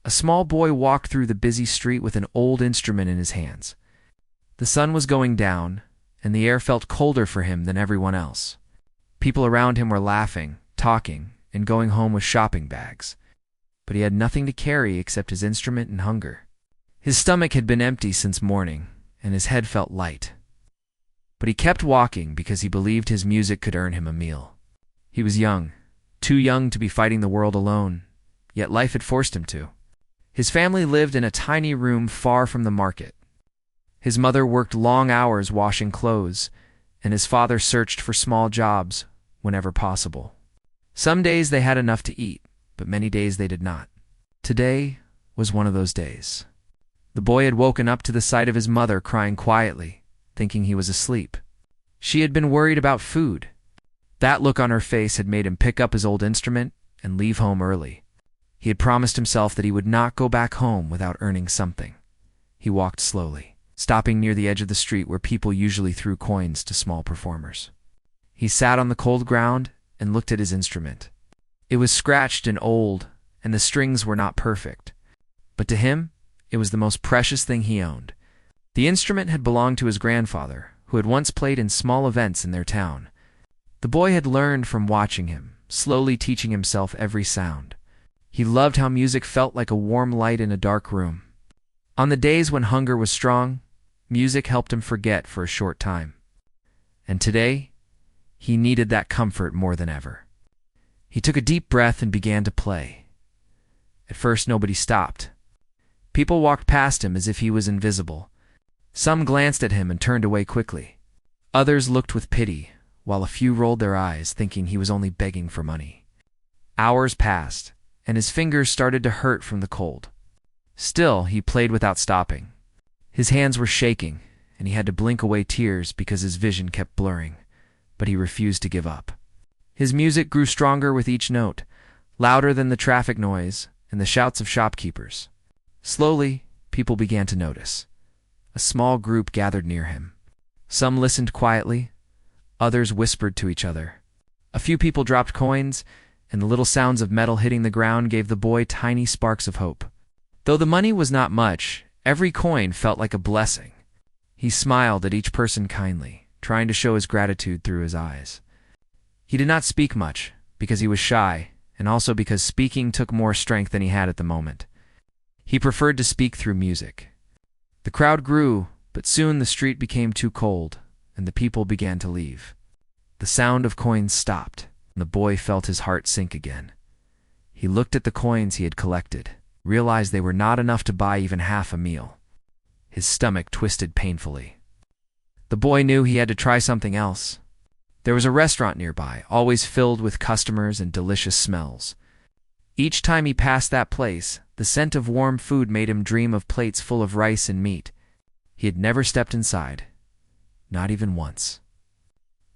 A small boy walked through the busy street with an old instrument in his hands. The sun was going down, and the air felt colder for him than everyone else. People around him were laughing, talking, and going home with shopping bags. But he had nothing to carry except his instrument and hunger. His stomach had been empty since morning, and his head felt light. But he kept walking because he believed his music could earn him a meal. He was young, too young to be fighting the world alone, yet life had forced him to. His family lived in a tiny room far from the market. His mother worked long hours washing clothes, and his father searched for small jobs whenever possible. Some days they had enough to eat, but many days they did not. Today was one of those days. The boy had woken up to the sight of his mother crying quietly, thinking he was asleep. She had been worried about food. That look on her face had made him pick up his old instrument and leave home early. He had promised himself that he would not go back home without earning something. He walked slowly, stopping near the edge of the street where people usually threw coins to small performers. He sat on the cold ground and looked at his instrument. It was scratched and old, and the strings were not perfect. But to him, it was the most precious thing he owned. The instrument had belonged to his grandfather, who had once played in small events in their town. The boy had learned from watching him, slowly teaching himself every sound. He loved how music felt like a warm light in a dark room. On the days when hunger was strong, music helped him forget for a short time. And today, he needed that comfort more than ever. He took a deep breath and began to play. At first, nobody stopped. People walked past him as if he was invisible. Some glanced at him and turned away quickly. Others looked with pity, while a few rolled their eyes, thinking he was only begging for money. Hours passed, and his fingers started to hurt from the cold. Still, he played without stopping. His hands were shaking, and he had to blink away tears because his vision kept blurring, but he refused to give up. His music grew stronger with each note, louder than the traffic noise and the shouts of shopkeepers. Slowly, people began to notice. A small group gathered near him. Some listened quietly, others whispered to each other. A few people dropped coins, and the little sounds of metal hitting the ground gave the boy tiny sparks of hope. Though the money was not much, every coin felt like a blessing. He smiled at each person kindly, trying to show his gratitude through his eyes. He did not speak much, because he was shy, and also because speaking took more strength than he had at the moment. He preferred to speak through music. The crowd grew, but soon the street became too cold, and the people began to leave. The sound of coins stopped, and the boy felt his heart sink again. He looked at the coins he had collected, realized they were not enough to buy even half a meal. His stomach twisted painfully. The boy knew he had to try something else. There was a restaurant nearby, always filled with customers and delicious smells. Each time he passed that place, the scent of warm food made him dream of plates full of rice and meat. He had never stepped inside, not even once.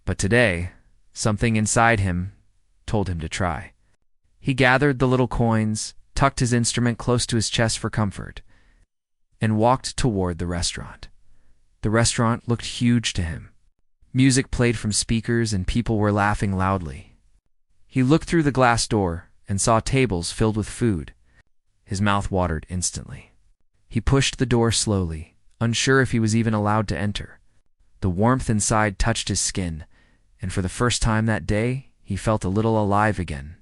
But today, something inside him told him to try. He gathered the little coins, tucked his instrument close to his chest for comfort, and walked toward the restaurant. The restaurant looked huge to him. Music played from speakers and people were laughing loudly. He looked through the glass door and saw tables filled with food. His mouth watered instantly. He pushed the door slowly, unsure if he was even allowed to enter. The warmth inside touched his skin, and for the first time that day, he felt a little alive again.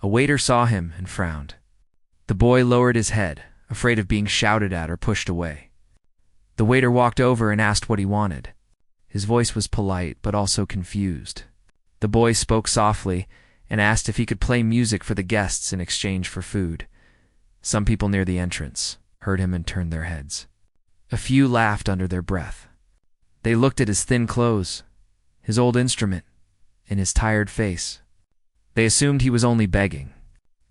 A waiter saw him and frowned. The boy lowered his head, afraid of being shouted at or pushed away. The waiter walked over and asked what he wanted. His voice was polite but also confused. The boy spoke softly and asked if he could play music for the guests in exchange for food. Some people near the entrance heard him and turned their heads. A few laughed under their breath. They looked at his thin clothes, his old instrument, and his tired face. They assumed he was only begging.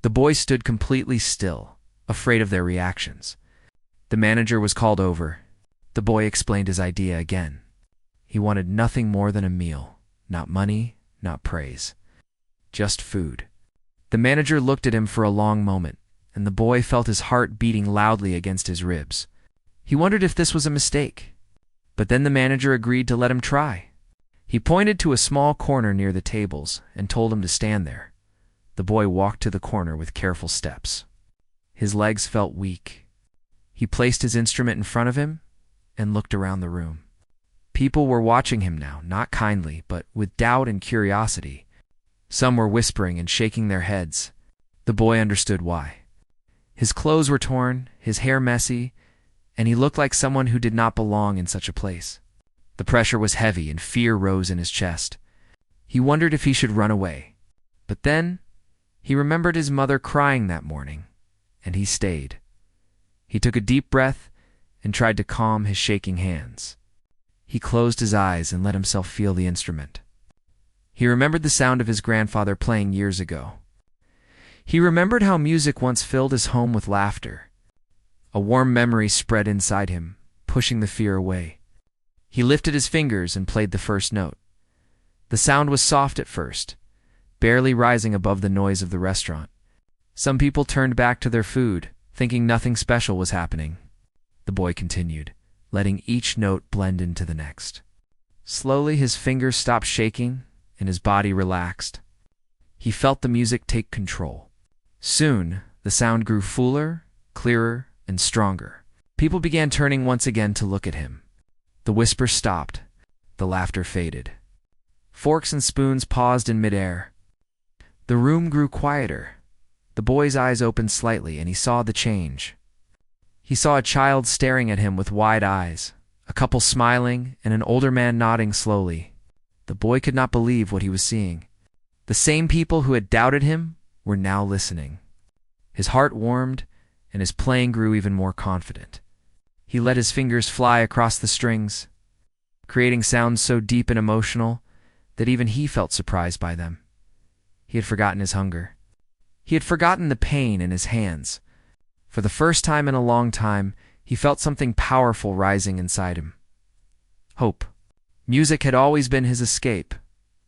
The boy stood completely still, afraid of their reactions. The manager was called over. The boy explained his idea again. He wanted nothing more than a meal, not money, not praise. Just food. The manager looked at him for a long moment, and the boy felt his heart beating loudly against his ribs. He wondered if this was a mistake. But then the manager agreed to let him try. He pointed to a small corner near the tables and told him to stand there. The boy walked to the corner with careful steps. His legs felt weak. He placed his instrument in front of him and looked around the room. People were watching him now, not kindly, but with doubt and curiosity. Some were whispering and shaking their heads. The boy understood why. His clothes were torn, his hair messy, and he looked like someone who did not belong in such a place. The pressure was heavy and fear rose in his chest. He wondered if he should run away. But then he remembered his mother crying that morning, and he stayed. He took a deep breath and tried to calm his shaking hands. He closed his eyes and let himself feel the instrument. He remembered the sound of his grandfather playing years ago. He remembered how music once filled his home with laughter. A warm memory spread inside him, pushing the fear away. He lifted his fingers and played the first note. The sound was soft at first, barely rising above the noise of the restaurant. Some people turned back to their food, thinking nothing special was happening. The boy continued, letting each note blend into the next. Slowly his fingers stopped shaking and his body relaxed. He felt the music take control. Soon, the sound grew fuller, clearer, and stronger. People began turning once again to look at him. The whispers stopped. The laughter faded. Forks and spoons paused in midair. The room grew quieter. The boy's eyes opened slightly, and he saw the change. He saw a child staring at him with wide eyes, a couple smiling, and an older man nodding slowly. The boy could not believe what he was seeing. The same people who had doubted him were now listening. His heart warmed, and his playing grew even more confident. He let his fingers fly across the strings, creating sounds so deep and emotional that even he felt surprised by them. He had forgotten his hunger. He had forgotten the pain in his hands. For the first time in a long time, he felt something powerful rising inside him. Hope. Music had always been his escape,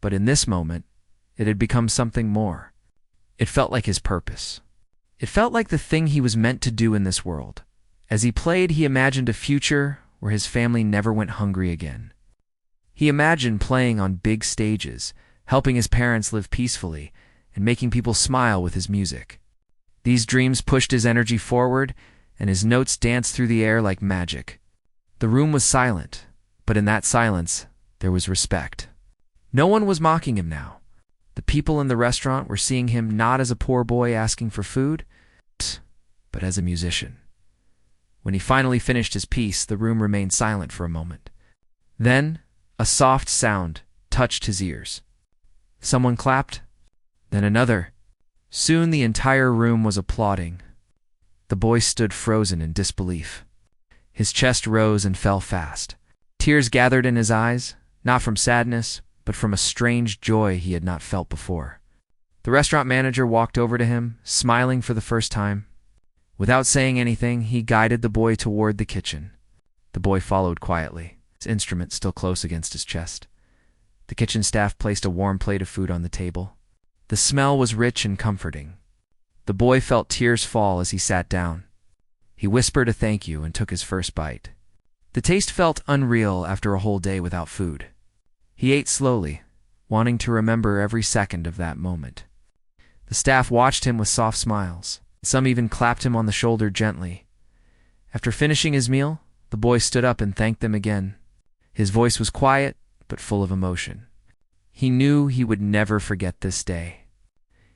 but in this moment, it had become something more. It felt like his purpose. It felt like the thing he was meant to do in this world. As he played, he imagined a future where his family never went hungry again. He imagined playing on big stages, helping his parents live peacefully, and making people smile with his music. These dreams pushed his energy forward, and his notes danced through the air like magic. The room was silent, but in that silence, there was respect. No one was mocking him now. The people in the restaurant were seeing him not as a poor boy asking for food, but as a musician. When he finally finished his piece, the room remained silent for a moment. Then, a soft sound touched his ears. Someone clapped, then another. Soon the entire room was applauding. The boy stood frozen in disbelief. His chest rose and fell fast. Tears gathered in his eyes, not from sadness, but from a strange joy he had not felt before. The restaurant manager walked over to him, smiling for the first time. Without saying anything, he guided the boy toward the kitchen. The boy followed quietly, his instrument still close against his chest. The kitchen staff placed a warm plate of food on the table. The smell was rich and comforting. The boy felt tears fall as he sat down. He whispered a thank you and took his first bite. The taste felt unreal after a whole day without food. He ate slowly, wanting to remember every second of that moment. The staff watched him with soft smiles. Some even clapped him on the shoulder gently. After finishing his meal, the boy stood up and thanked them again. His voice was quiet, but full of emotion. He knew he would never forget this day.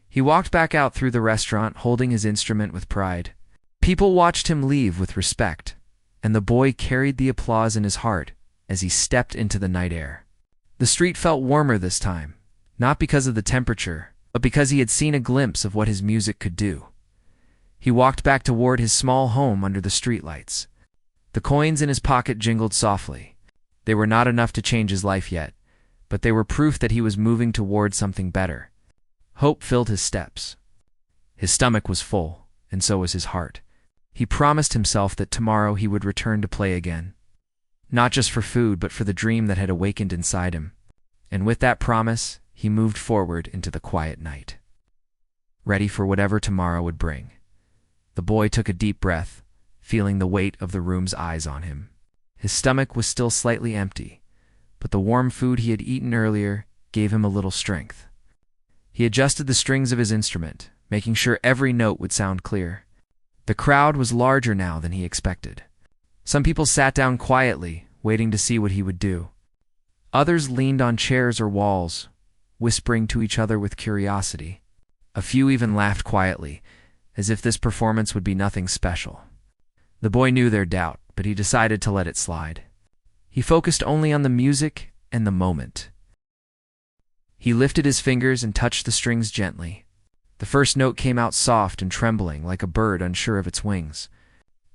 He walked back out through the restaurant, holding his instrument with pride. People watched him leave with respect, and the boy carried the applause in his heart as he stepped into the night air. The street felt warmer this time, not because of the temperature, but because he had seen a glimpse of what his music could do. He walked back toward his small home under the streetlights. The coins in his pocket jingled softly. They were not enough to change his life yet, but they were proof that he was moving toward something better. Hope filled his steps. His stomach was full, and so was his heart. He promised himself that tomorrow he would return to play again. Not just for food, but for the dream that had awakened inside him. And with that promise, he moved forward into the quiet night, ready for whatever tomorrow would bring. The boy took a deep breath, feeling the weight of the room's eyes on him. His stomach was still slightly empty, but the warm food he had eaten earlier gave him a little strength. He adjusted the strings of his instrument, making sure every note would sound clear. The crowd was larger now than he expected. Some people sat down quietly, waiting to see what he would do. Others leaned on chairs or walls, whispering to each other with curiosity. A few even laughed quietly, as if this performance would be nothing special. The boy knew their doubt, but he decided to let it slide. He focused only on the music and the moment. He lifted his fingers and touched the strings gently. The first note came out soft and trembling, like a bird unsure of its wings.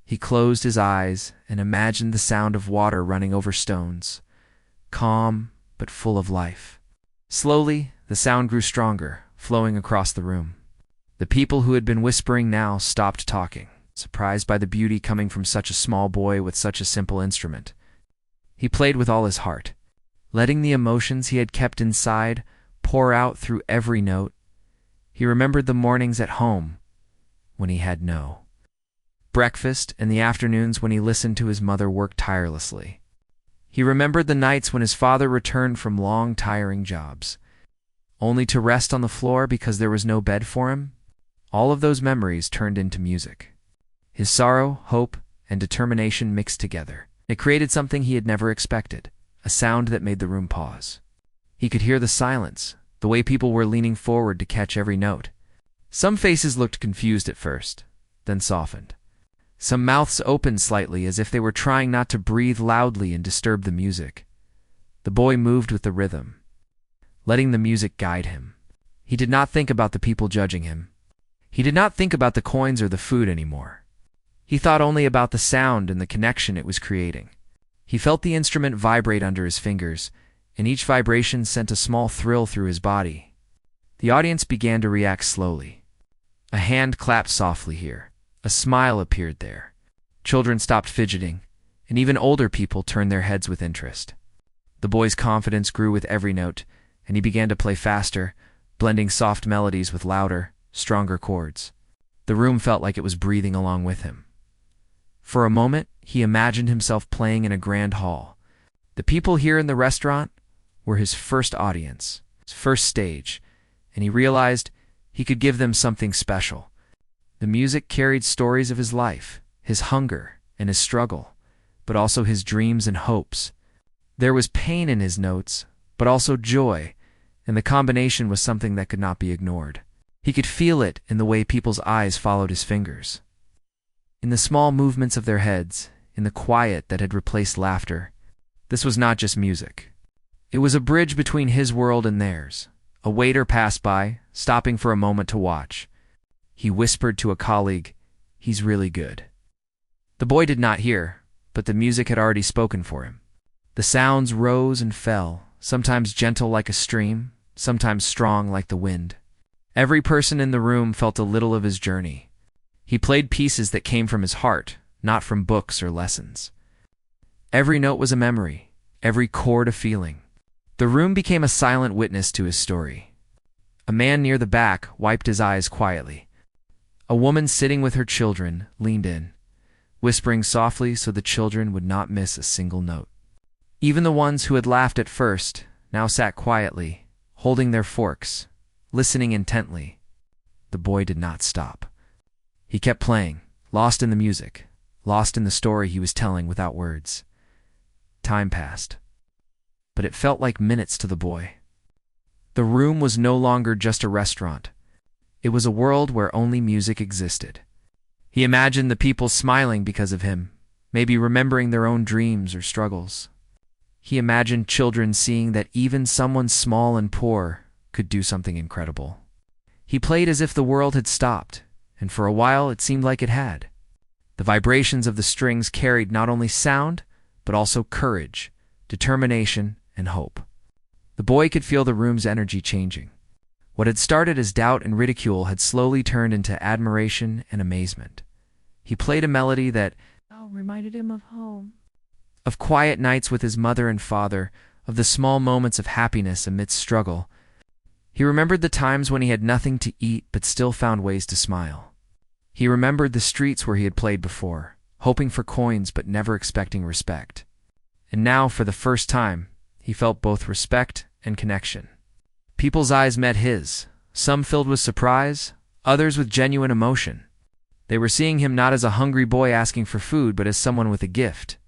He closed his eyes and imagined the sound of water running over stones, calm but full of life. Slowly, the sound grew stronger, flowing across the room. The people who had been whispering now stopped talking, surprised by the beauty coming from such a small boy with such a simple instrument. He played with all his heart, letting the emotions he had kept inside pour out through every note. He remembered the mornings at home when he had no breakfast and the afternoons when he listened to his mother work tirelessly. He remembered the nights when his father returned from long, tiring jobs, only to rest on the floor because there was no bed for him. All of those memories turned into music. His sorrow, hope, and determination mixed together. It created something he had never expected, a sound that made the room pause. He could hear the silence, the way people were leaning forward to catch every note. Some faces looked confused at first, then softened. Some mouths opened slightly as if they were trying not to breathe loudly and disturb the music. The boy moved with the rhythm, letting the music guide him. He did not think about the people judging him. He did not think about the coins or the food anymore. He thought only about the sound and the connection it was creating. He felt the instrument vibrate under his fingers, and each vibration sent a small thrill through his body. The audience began to react slowly. A hand clapped softly here. A smile appeared there. Children stopped fidgeting, and even older people turned their heads with interest. The boy's confidence grew with every note, and he began to play faster, blending soft melodies with louder, stronger chords. The room felt like it was breathing along with him. For a moment, he imagined himself playing in a grand hall. The people here in the restaurant were his first audience, his first stage, and he realized he could give them something special. The music carried stories of his life, his hunger and his struggle, but also his dreams and hopes. There was pain in his notes, but also joy, and the combination was something that could not be ignored. He could feel it in the way people's eyes followed his fingers, in the small movements of their heads, in the quiet that had replaced laughter. This was not just music. It was a bridge between his world and theirs. A waiter passed by, stopping for a moment to watch. He whispered to a colleague, "He's really good." The boy did not hear, but the music had already spoken for him. The sounds rose and fell, sometimes gentle like a stream, sometimes strong like the wind. Every person in the room felt a little of his journey. He played pieces that came from his heart, not from books or lessons. Every note was a memory, every chord a feeling. The room became a silent witness to his story. A man near the back wiped his eyes quietly. A woman sitting with her children leaned in, whispering softly so the children would not miss a single note. Even the ones who had laughed at first now sat quietly, holding their forks, listening intently. The boy did not stop. He kept playing, lost in the music, lost in the story he was telling without words. Time passed, but it felt like minutes to the boy. The room was no longer just a restaurant. It was a world where only music existed. He imagined the people smiling because of him, maybe remembering their own dreams or struggles. He imagined children seeing that even someone small and poor could do something incredible. He played as if the world had stopped, and for a while it seemed like it had. The vibrations of the strings carried not only sound, but also courage, determination, and hope. The boy could feel the room's energy changing. What had started as doubt and ridicule had slowly turned into admiration and amazement. He played a melody that reminded him of home. Of quiet nights with his mother and father, of the small moments of happiness amidst struggle. He remembered the times when he had nothing to eat but still found ways to smile. He remembered the streets where he had played before, hoping for coins but never expecting respect. And now, for the first time, he felt both respect and connection. People's eyes met his, some filled with surprise, others with genuine emotion. They were seeing him not as a hungry boy asking for food, but as someone with a gift,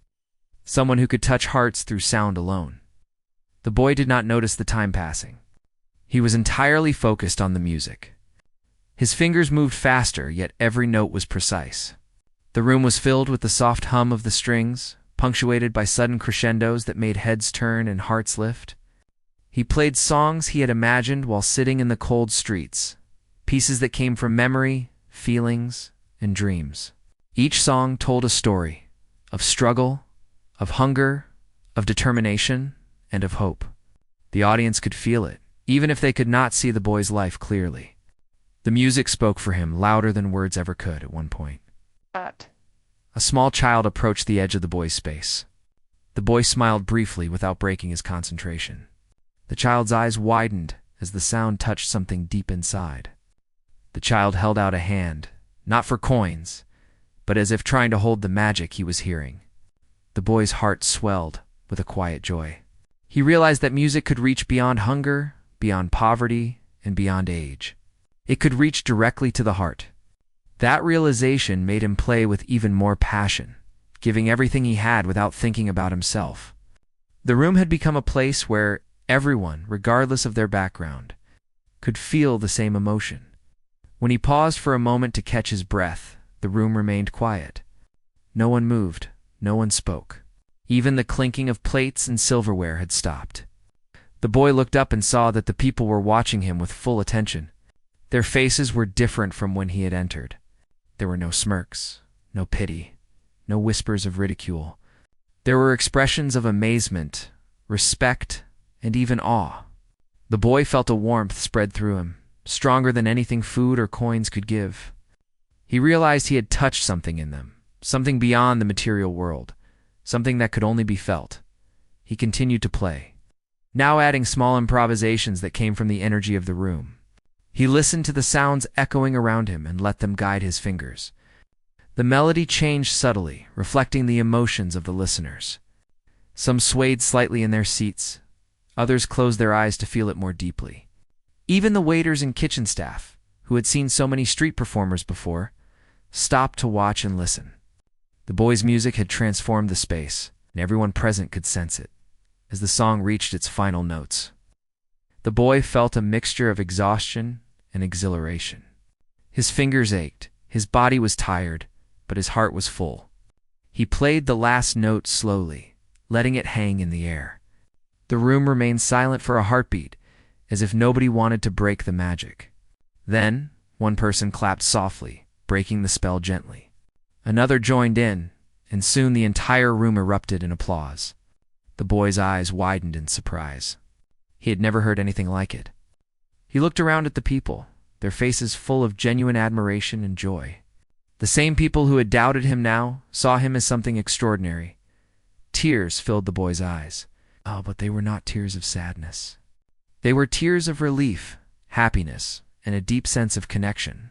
someone who could touch hearts through sound alone. The boy did not notice the time passing. He was entirely focused on the music. His fingers moved faster, yet every note was precise. The room was filled with the soft hum of the strings, punctuated by sudden crescendos that made heads turn and hearts lift. He played songs he had imagined while sitting in the cold streets, pieces that came from memory, feelings, and dreams. Each song told a story of struggle, of hunger, of determination, and of hope. The audience could feel it, even if they could not see the boy's life clearly. The music spoke for him louder than words ever could at one point. A small child approached the edge of the boy's space. The boy smiled briefly without breaking his concentration. The child's eyes widened as the sound touched something deep inside. The child held out a hand, not for coins, but as if trying to hold the magic he was hearing. The boy's heart swelled with a quiet joy. He realized that music could reach beyond hunger, beyond poverty, and beyond age. It could reach directly to the heart. That realization made him play with even more passion, giving everything he had without thinking about himself. The room had become a place where everyone, regardless of their background, could feel the same emotion. When he paused for a moment to catch his breath, the room remained quiet. No one moved, no one spoke. Even the clinking of plates and silverware had stopped. The boy looked up and saw that the people were watching him with full attention. Their faces were different from when he had entered. There were no smirks, no pity, no whispers of ridicule. There were expressions of amazement, respect, and even awe. The boy felt a warmth spread through him, stronger than anything food or coins could give. He realized he had touched something in them, something beyond the material world, something that could only be felt. He continued to play, now adding small improvisations that came from the energy of the room. He listened to the sounds echoing around him and let them guide his fingers. The melody changed subtly, reflecting the emotions of the listeners. Some swayed slightly in their seats. Others closed their eyes to feel it more deeply. Even the waiters and kitchen staff, who had seen so many street performers before, stopped to watch and listen. The boy's music had transformed the space, and everyone present could sense it, as the song reached its final notes. The boy felt a mixture of exhaustion and exhilaration. His fingers ached, his body was tired, but his heart was full. He played the last note slowly, letting it hang in the air. The room remained silent for a heartbeat, as if nobody wanted to break the magic. Then, one person clapped softly, breaking the spell gently. Another joined in, and soon the entire room erupted in applause. The boy's eyes widened in surprise. He had never heard anything like it. He looked around at the people, their faces full of genuine admiration and joy. The same people who had doubted him now saw him as something extraordinary. Tears filled the boy's eyes. Oh, but they were not tears of sadness. They were tears of relief, happiness, and a deep sense of connection.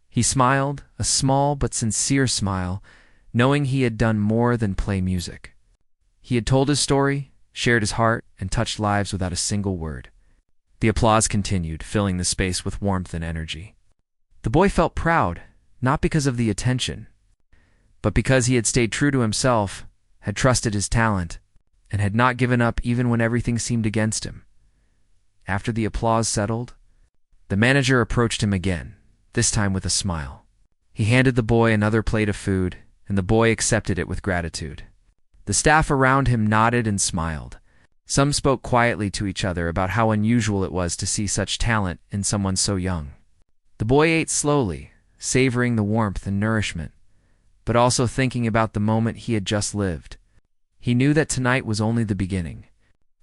He smiled, a small but sincere smile, knowing he had done more than play music. He had told his story, shared his heart, and touched lives without a single word. The applause continued, filling the space with warmth and energy. The boy felt proud, not because of the attention, but because he had stayed true to himself, had trusted his talent, and had not given up even when everything seemed against him. After the applause settled, the manager approached him again, this time with a smile. He handed the boy another plate of food, and the boy accepted it with gratitude. The staff around him nodded and smiled. Some spoke quietly to each other about how unusual it was to see such talent in someone so young. The boy ate slowly, savoring the warmth and nourishment, but also thinking about the moment he had just lived. He knew that tonight was only the beginning.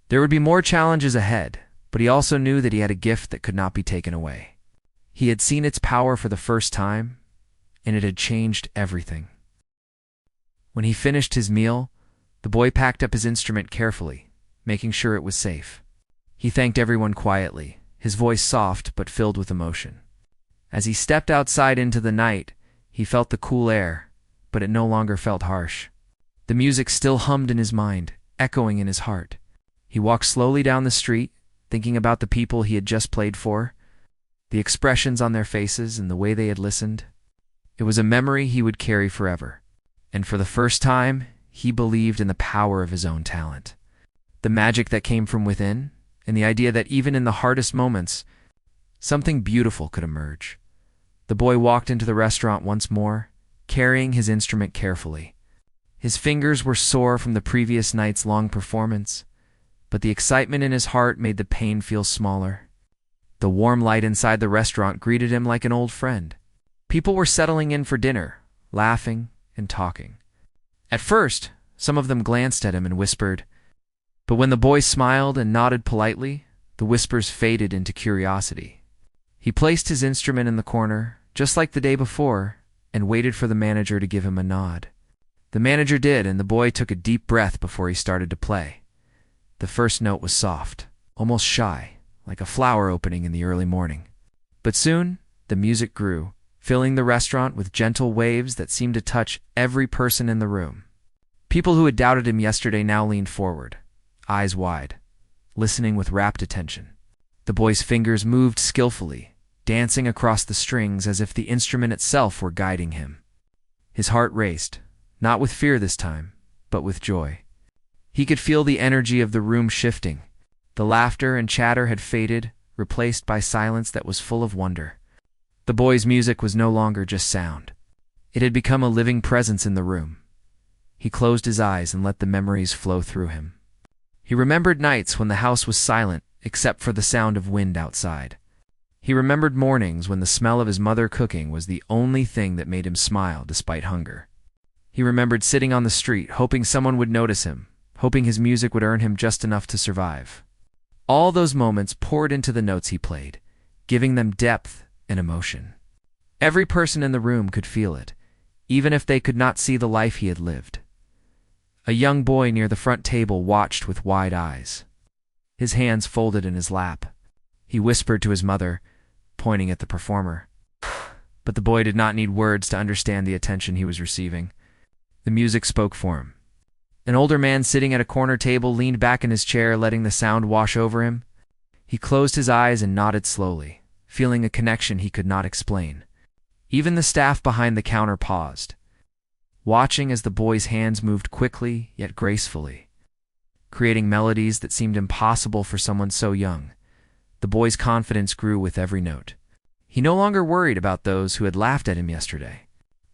There would be more challenges ahead, but he also knew that he had a gift that could not be taken away. He had seen its power for the first time, and it had changed everything. When he finished his meal, the boy packed up his instrument carefully, making sure it was safe. He thanked everyone quietly, his voice soft but filled with emotion. As he stepped outside into the night, he felt the cool air, but it no longer felt harsh. The music still hummed in his mind, echoing in his heart. He walked slowly down the street, thinking about the people he had just played for, the expressions on their faces and the way they had listened. It It was a memory he would carry forever. And for the first time, he believed in the power of his own talent. The magic that came from within, and the idea that even in the hardest moments, something beautiful could emerge. The boy walked into the restaurant once more, carrying his instrument carefully. His fingers were sore from the previous night's long performance, but the excitement in his heart made the pain feel smaller. The warm light inside the restaurant greeted him like an old friend. People were settling in for dinner, laughing and talking. At first, some of them glanced at him and whispered, but when the boy smiled and nodded politely, the whispers faded into curiosity. He placed his instrument in the corner, just like the day before, and waited for the manager to give him a nod. The manager did, and the boy took a deep breath before he started to play. The first note was soft, almost shy, like a flower opening in the early morning. But soon, the music grew, filling the restaurant with gentle waves that seemed to touch every person in the room. People who had doubted him yesterday now leaned forward, eyes wide, listening with rapt attention. The boy's fingers moved skillfully, dancing across the strings as if the instrument itself were guiding him. His heart raced, not with fear this time, but with joy. He could feel the energy of the room shifting. The laughter and chatter had faded, replaced by silence that was full of wonder. The boy's music was no longer just sound. It had become a living presence in the room. He closed his eyes and let the memories flow through him. He remembered nights when the house was silent except for the sound of wind outside. He remembered mornings when the smell of his mother cooking was the only thing that made him smile despite hunger. He remembered sitting on the street, hoping someone would notice him, hoping his music would earn him just enough to survive. All those moments poured into the notes he played, giving them depth and emotion. Every person in the room could feel it, even if they could not see the life he had lived. A young boy near the front table watched with wide eyes, his hands folded in his lap. He whispered to his mother, pointing at the performer. But the boy did not need words to understand the attention he was receiving. The music spoke for him. An older man sitting at a corner table leaned back in his chair, letting the sound wash over him. He closed his eyes and nodded slowly, feeling a connection he could not explain. Even the staff behind the counter paused, watching as the boy's hands moved quickly yet gracefully, creating melodies that seemed impossible for someone so young. The boy's confidence grew with every note. He no longer worried about those who had laughed at him yesterday.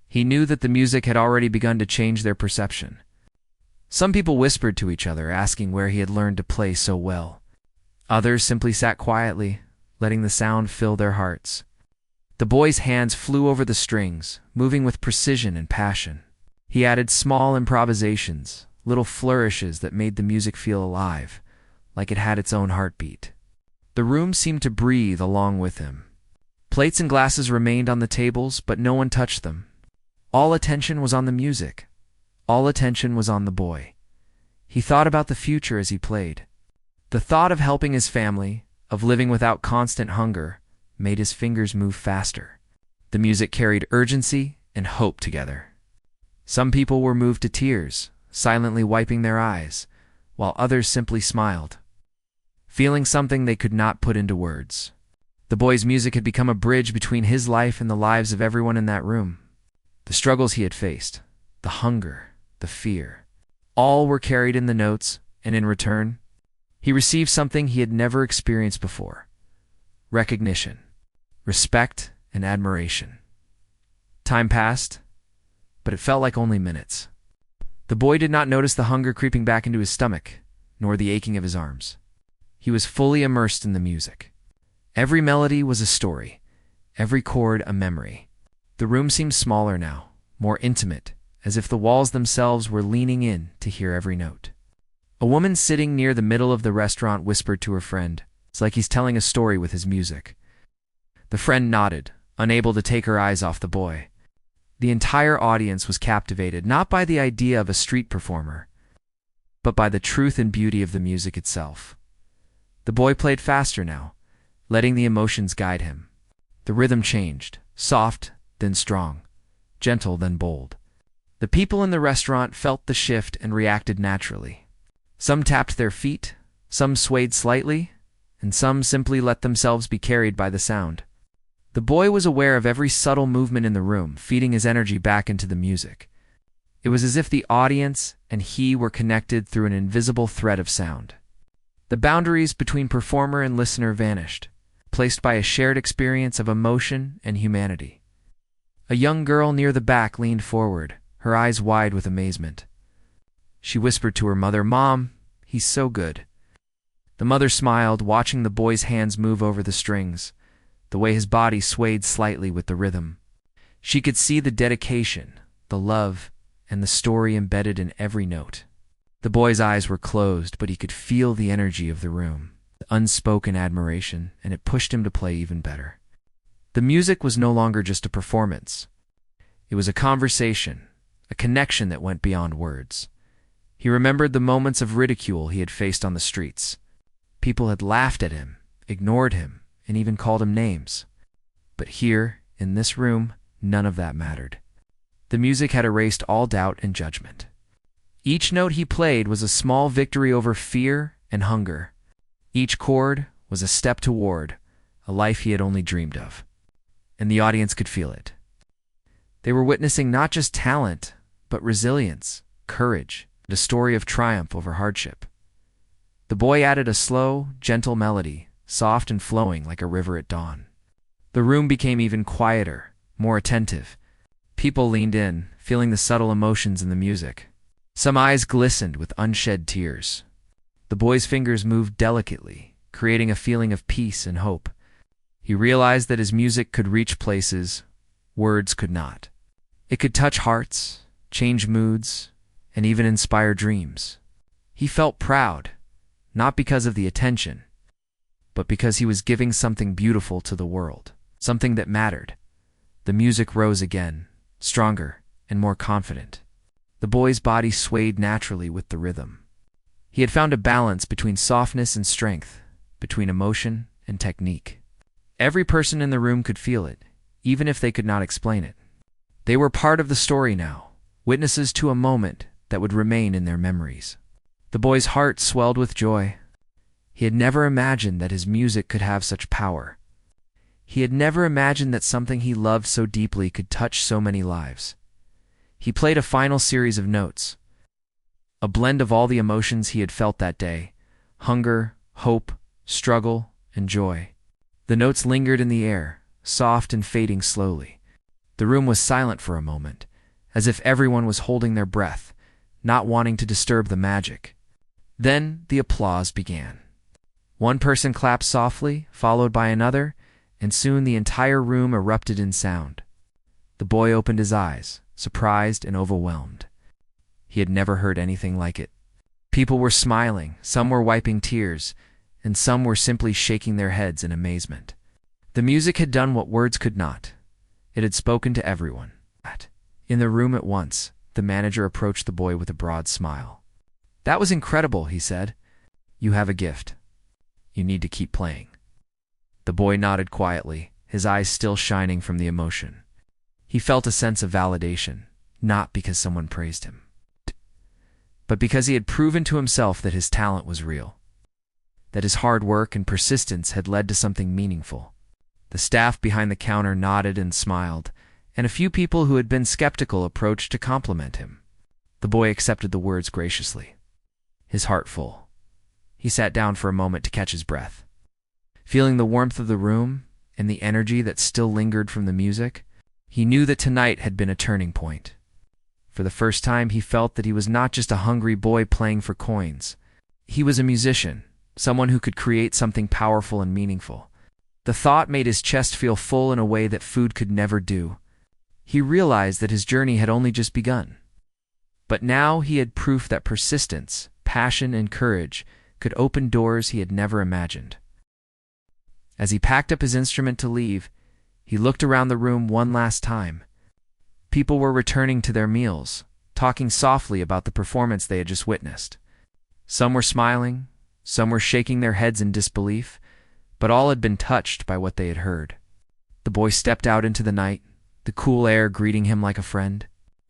He knew that the music had already begun to change their perception. Some people whispered to each other, asking where he had learned to play so well. Others simply sat quietly, letting the sound fill their hearts. The boy's hands flew over the strings, moving with precision and passion. He added small improvisations, little flourishes that made the music feel alive, like it had its own heartbeat. The room seemed to breathe along with him. Plates and glasses remained on the tables, but no one touched them. All attention was on the music. All attention was on the boy. He thought about the future as he played. The thought of helping his family, of living without constant hunger, made his fingers move faster. The music carried urgency and hope together. Some people were moved to tears, silently wiping their eyes, while others simply smiled, feeling something they could not put into words. The boy's music had become a bridge between his life and the lives of everyone in that room. The struggles he had faced, the hunger, the fear, all were carried in the notes, and in return, he received something he had never experienced before: recognition, respect, and admiration. Time passed, but it felt like only minutes. The boy did not notice the hunger creeping back into his stomach, nor the aching of his arms. He was fully immersed in the music. Every melody was a story, every chord a memory. The room seemed smaller now, more intimate, as if the walls themselves were leaning in to hear every note. A woman sitting near the middle of the restaurant whispered to her friend, "It's like he's telling a story with his music." The friend nodded, unable to take her eyes off the boy. The entire audience was captivated, not by the idea of a street performer, but by the truth and beauty of the music itself. The boy played faster now, letting the emotions guide him. The rhythm changed, soft, then strong, gentle, then bold. The people in the restaurant felt the shift and reacted naturally. Some tapped their feet, some swayed slightly, and some simply let themselves be carried by the sound. The boy was aware of every subtle movement in the room, feeding his energy back into the music. It was as if the audience and he were connected through an invisible thread of sound. The boundaries between performer and listener vanished, placed by a shared experience of emotion and humanity. A young girl near the back leaned forward, her eyes wide with amazement. She whispered to her mother, "Mom, he's so good." The mother smiled, watching the boy's hands move over the strings, the way his body swayed slightly with the rhythm. She could see the dedication, the love, and the story embedded in every note. The boy's eyes were closed, but he could feel the energy of the room, the unspoken admiration, and it pushed him to play even better. The music was no longer just a performance. It was a conversation, a connection that went beyond words. He remembered the moments of ridicule he had faced on the streets. People had laughed at him, ignored him, and even called him names. But here, in this room, none of that mattered. The music had erased all doubt and judgment. Each note he played was a small victory over fear and hunger. Each chord was a step toward a life he had only dreamed of. And the audience could feel it. They were witnessing not just talent, but resilience, courage, and a story of triumph over hardship. The boy added a slow, gentle melody, soft and flowing like a river at dawn. The room became even quieter, more attentive. People leaned in, feeling the subtle emotions in the music. Some eyes glistened with unshed tears. The boy's fingers moved delicately, creating a feeling of peace and hope. He realized that his music could reach places words could not. It could touch hearts, change moods, and even inspire dreams. He felt proud, not because of the attention, but because he was giving something beautiful to the world, something that mattered. The music rose again, stronger and more confident. The boy's body swayed naturally with the rhythm. He had found a balance between softness and strength, between emotion and technique. Every person in the room could feel it, even if they could not explain it. They were part of the story now, witnesses to a moment that would remain in their memories. The boy's heart swelled with joy. He had never imagined that his music could have such power. He had never imagined that something he loved so deeply could touch so many lives. He played a final series of notes, a blend of all the emotions he had felt that day: hunger, hope, struggle, and joy. The notes lingered in the air, soft and fading slowly. The room was silent for a moment, as if everyone was holding their breath, not wanting to disturb the magic. Then the applause began. One person clapped softly, followed by another, and soon the entire room erupted in sound. The boy opened his eyes, surprised and overwhelmed. He had never heard anything like it. People were smiling, some were wiping tears, and some were simply shaking their heads in amazement. The music had done what words could not. It had spoken to everyone. In the room at once, the manager approached the boy with a broad smile. "That was incredible," he said. "You have a gift. You need to keep playing." The boy nodded quietly, his eyes still shining from the emotion. He felt a sense of validation, not because someone praised him, but because he had proven to himself that his talent was real, that his hard work and persistence had led to something meaningful. The staff behind the counter nodded and smiled, and a few people who had been skeptical approached to compliment him. The boy accepted the words graciously, his heart full. He sat down for a moment to catch his breath. Feeling the warmth of the room and the energy that still lingered from the music, he knew that tonight had been a turning point. For the first time, he felt that he was not just a hungry boy playing for coins. He was a musician, someone who could create something powerful and meaningful. The thought made his chest feel full in a way that food could never do. He realized that his journey had only just begun. But now he had proof that persistence, passion, and courage could open doors he had never imagined. As he packed up his instrument to leave, he looked around the room one last time. People were returning to their meals, talking softly about the performance they had just witnessed. Some were smiling, some were shaking their heads in disbelief, but all had been touched by what they had heard. The boy stepped out into the night, the cool air greeting him like a friend.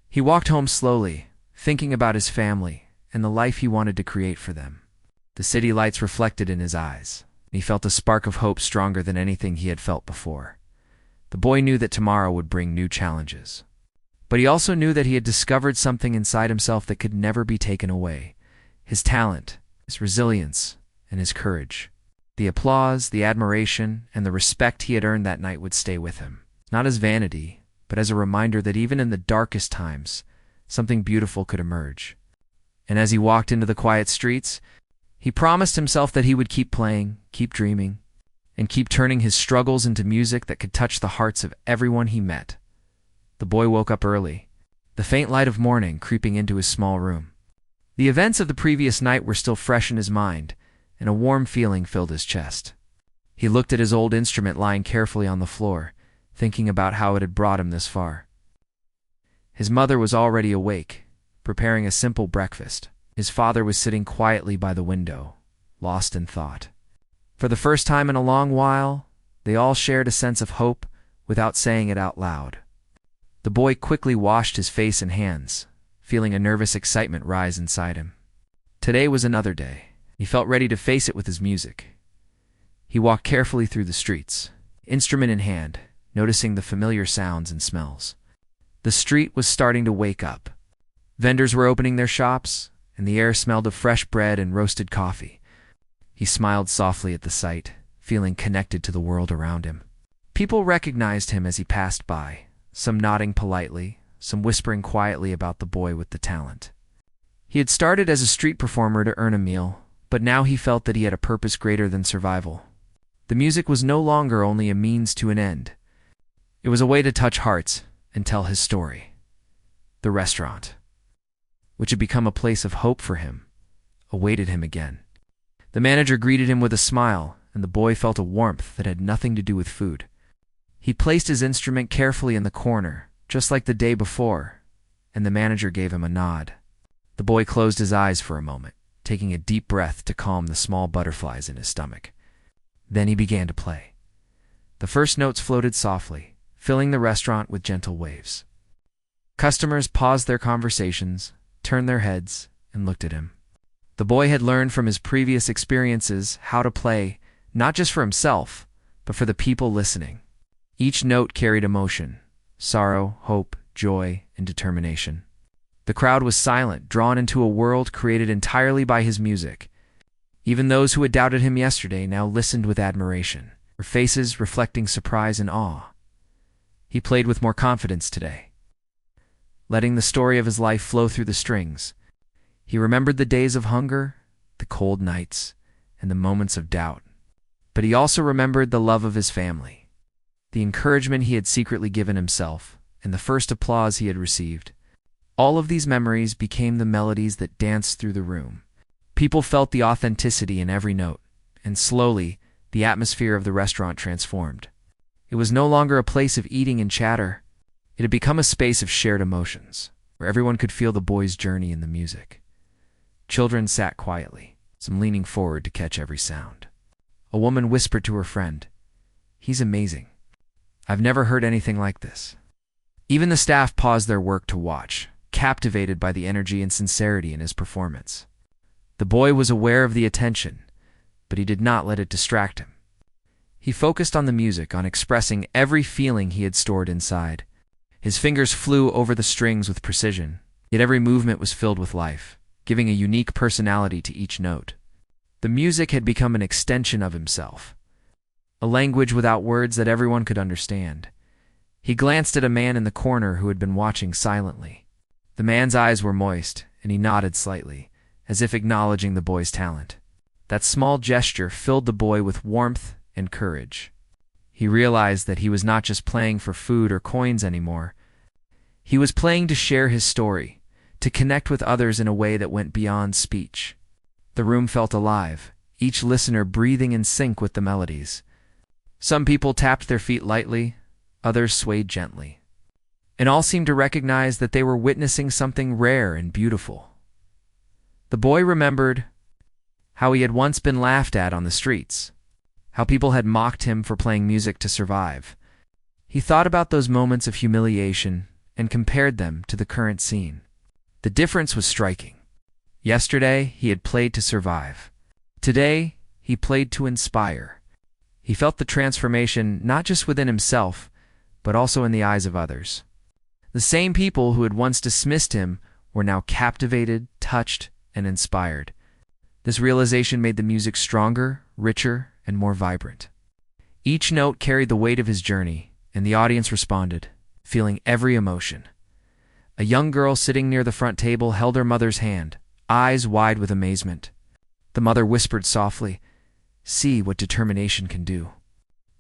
He walked home slowly, thinking about his family and the life he wanted to create for them. The city lights reflected in his eyes, and he felt a spark of hope stronger than anything he had felt before. The boy knew that tomorrow would bring new challenges. But he also knew that he had discovered something inside himself that could never be taken away. His talent, his resilience, and his courage. The applause, the admiration, and the respect he had earned that night would stay with him. Not as vanity, but as a reminder that even in the darkest times, something beautiful could emerge. And as he walked into the quiet streets, he promised himself that he would keep playing, keep dreaming, and keep turning his struggles into music that could touch the hearts of everyone he met. The boy woke up early, the faint light of morning creeping into his small room. The events of the previous night were still fresh in his mind, and a warm feeling filled his chest. He looked at his old instrument lying carefully on the floor, thinking about how it had brought him this far. His mother was already awake, preparing a simple breakfast. His father was sitting quietly by the window, lost in thought. For the first time in a long while, they all shared a sense of hope without saying it out loud. The boy quickly washed his face and hands, feeling a nervous excitement rise inside him. Today was another day. He felt ready to face it with his music. He walked carefully through the streets, instrument in hand, noticing the familiar sounds and smells. The street was starting to wake up. Vendors were opening their shops, and the air smelled of fresh bread and roasted coffee. He smiled softly at the sight, feeling connected to the world around him. People recognized him as he passed by, some nodding politely, some whispering quietly about the boy with the talent. He had started as a street performer to earn a meal, but now he felt that he had a purpose greater than survival. The music was no longer only a means to an end. It was a way to touch hearts and tell his story. The restaurant, which had become a place of hope for him, awaited him again. The manager greeted him with a smile, and the boy felt a warmth that had nothing to do with food. He placed his instrument carefully in the corner, just like the day before, and the manager gave him a nod. The boy closed his eyes for a moment, taking a deep breath to calm the small butterflies in his stomach. Then he began to play. The first notes floated softly, filling the restaurant with gentle waves. Customers paused their conversations, turned their heads, and looked at him. The boy had learned from his previous experiences how to play, not just for himself, but for the people listening. Each note carried emotion, sorrow, hope, joy, and determination. The crowd was silent, drawn into a world created entirely by his music. Even those who had doubted him yesterday now listened with admiration, their faces reflecting surprise and awe. He played with more confidence today, letting the story of his life flow through the strings. He remembered the days of hunger, the cold nights, and the moments of doubt. But he also remembered the love of his family, the encouragement he had secretly given himself, and the first applause he had received. All of these memories became the melodies that danced through the room. People felt the authenticity in every note, and slowly, the atmosphere of the restaurant transformed. It was no longer a place of eating and chatter. It had become a space of shared emotions, where everyone could feel the boy's journey in the music. Children sat quietly, some leaning forward to catch every sound. A woman whispered to her friend, "He's amazing. I've never heard anything like this." Even the staff paused their work to watch, captivated by the energy and sincerity in his performance. The boy was aware of the attention, but he did not let it distract him. He focused on the music, on expressing every feeling he had stored inside. His fingers flew over the strings with precision, yet every movement was filled with life, giving a unique personality to each note. The music had become an extension of himself, a language without words that everyone could understand. He glanced at a man in the corner who had been watching silently. The man's eyes were moist, and he nodded slightly, as if acknowledging the boy's talent. That small gesture filled the boy with warmth and courage. He realized that he was not just playing for food or coins anymore. He was playing to share his story, to connect with others in a way that went beyond speech. The room felt alive, each listener breathing in sync with the melodies. Some people tapped their feet lightly, others swayed gently, and all seemed to recognize that they were witnessing something rare and beautiful. The boy remembered how he had once been laughed at on the streets, how people had mocked him for playing music to survive. He thought about those moments of humiliation and compared them to the current scene. The difference was striking. Yesterday, he had played to survive. Today, he played to inspire. He felt the transformation not just within himself, but also in the eyes of others. The same people who had once dismissed him were now captivated, touched, and inspired. This realization made the music stronger, richer, and more vibrant. Each note carried the weight of his journey, and the audience responded, feeling every emotion. A young girl sitting near the front table held her mother's hand, eyes wide with amazement. The mother whispered softly, "See what determination can do."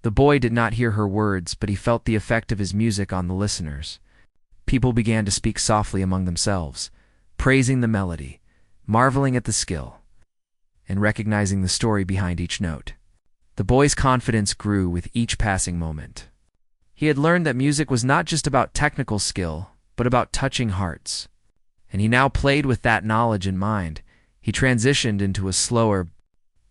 The boy did not hear her words, but he felt the effect of his music on the listeners. People began to speak softly among themselves, praising the melody, marveling at the skill, and recognizing the story behind each note. The boy's confidence grew with each passing moment. He had learned that music was not just about technical skill, but about touching hearts. And he now played with that knowledge in mind. He transitioned into a slower,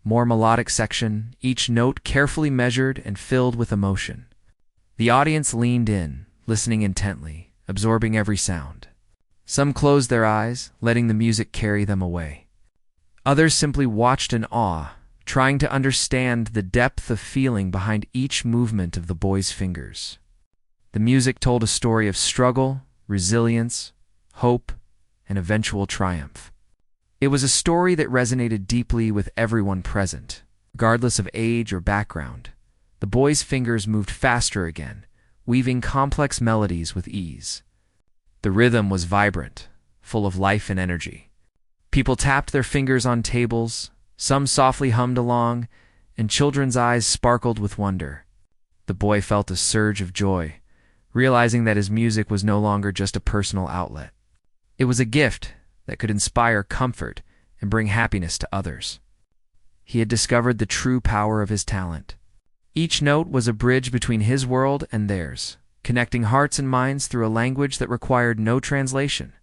more melodic section, each note carefully measured and filled with emotion. The audience leaned in, listening intently, absorbing every sound. Some closed their eyes, letting the music carry them away. Others simply watched in awe, trying to understand the depth of feeling behind each movement of the boy's fingers. The music told a story of struggle, resilience, hope, and eventual triumph. It was a story that resonated deeply with everyone present, regardless of age or background. The boy's fingers moved faster again, weaving complex melodies with ease. The rhythm was vibrant, full of life and energy. People tapped their fingers on tables, some softly hummed along, and children's eyes sparkled with wonder. The boy felt a surge of joy, realizing that his music was no longer just a personal outlet. It was a gift that could inspire comfort and bring happiness to others. He had discovered the true power of his talent. Each note was a bridge between his world and theirs, connecting hearts and minds through a language that required no translation.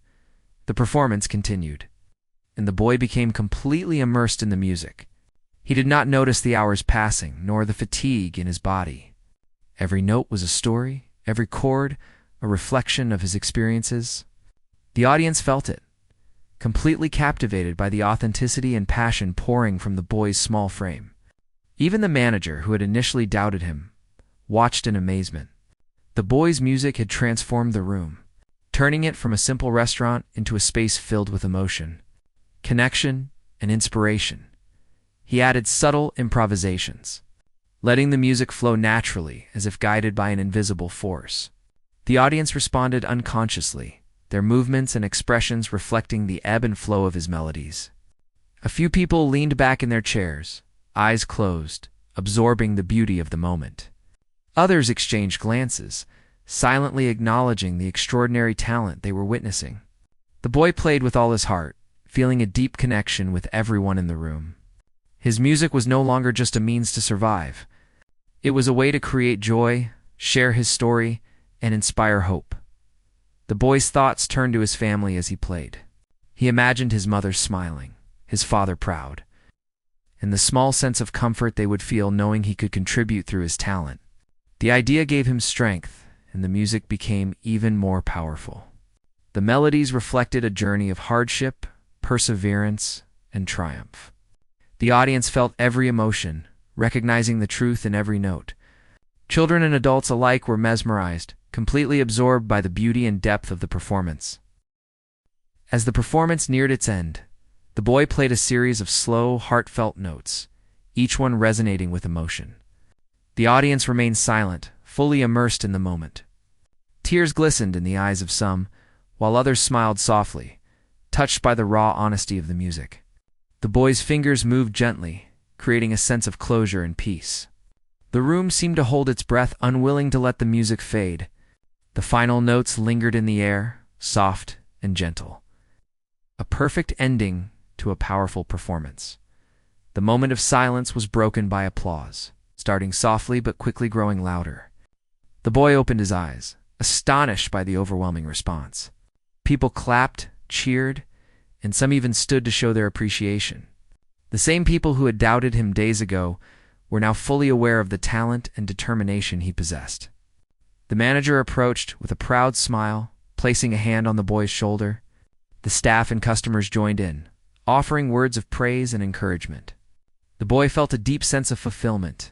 The performance continued, and the boy became completely immersed in the music. He did not notice the hours passing, nor the fatigue in his body. Every note was a story, every chord a reflection of his experiences. The audience felt it, completely captivated by the authenticity and passion pouring from the boy's small frame. Even the manager, who had initially doubted him, watched in amazement. The boy's music had transformed the room, turning it from a simple restaurant into a space filled with emotion, connection, and inspiration. He added subtle improvisations, letting the music flow naturally as if guided by an invisible force. The audience responded unconsciously, their movements and expressions reflecting the ebb and flow of his melodies. A few people leaned back in their chairs, eyes closed, absorbing the beauty of the moment. Others exchanged glances, silently acknowledging the extraordinary talent they were witnessing. The boy played with all his heart, feeling a deep connection with everyone in the room. His music was no longer just a means to survive. It was a way to create joy, share his story, and inspire hope. The boy's thoughts turned to his family as he played. He imagined his mother smiling, his father proud, and the small sense of comfort they would feel knowing he could contribute through his talent. The idea gave him strength, and the music became even more powerful. The melodies reflected a journey of hardship, perseverance, and triumph. The audience felt every emotion, recognizing the truth in every note. Children and adults alike were mesmerized, completely absorbed by the beauty and depth of the performance. As the performance neared its end, the boy played a series of slow, heartfelt notes, each one resonating with emotion. The audience remained silent, fully immersed in the moment. Tears glistened in the eyes of some, while others smiled softly, touched by the raw honesty of the music. The boy's fingers moved gently, creating a sense of closure and peace. The room seemed to hold its breath, unwilling to let the music fade. The final notes lingered in the air, soft and gentle. A perfect ending to a powerful performance. The moment of silence was broken by applause, starting softly but quickly growing louder. The boy opened his eyes, astonished by the overwhelming response. People clapped, cheered, and some even stood to show their appreciation. The same people who had doubted him days ago were now fully aware of the talent and determination he possessed. The manager approached with a proud smile, placing a hand on the boy's shoulder. The staff and customers joined in, offering words of praise and encouragement. The boy felt a deep sense of fulfillment.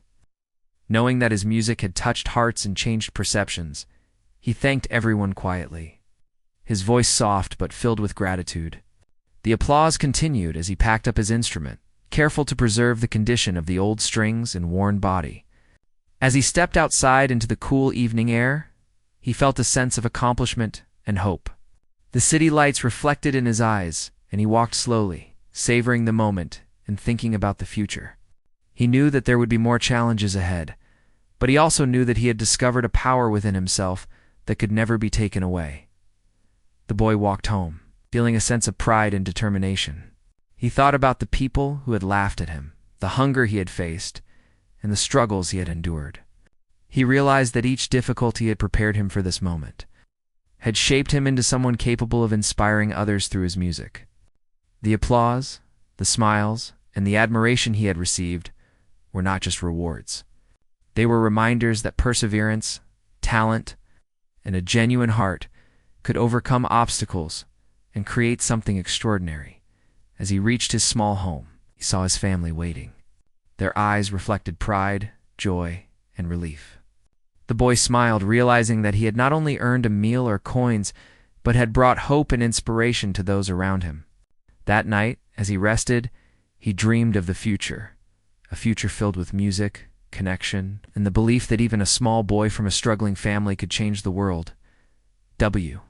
Knowing that his music had touched hearts and changed perceptions, he thanked everyone quietly, his voice soft but filled with gratitude. The applause continued as he packed up his instrument, careful to preserve the condition of the old strings and worn body. As he stepped outside into the cool evening air, he felt a sense of accomplishment and hope. The city lights reflected in his eyes, and he walked slowly, savoring the moment and thinking about the future. He knew that there would be more challenges ahead, but he also knew that he had discovered a power within himself that could never be taken away. The boy walked home, feeling a sense of pride and determination. He thought about the people who had laughed at him, the hunger he had faced, and the struggles he had endured. He realized that each difficulty had prepared him for this moment, had shaped him into someone capable of inspiring others through his music. The applause, the smiles, and the admiration he had received were not just rewards. They were reminders that perseverance, talent, and a genuine heart could overcome obstacles and create something extraordinary. As he reached his small home, he saw his family waiting. Their eyes reflected pride, joy, and relief. The boy smiled, realizing that he had not only earned a meal or coins, but had brought hope and inspiration to those around him. That night, as he rested, he dreamed of the future, a future filled with music, connection, and the belief that even a small boy from a struggling family could change the world. W.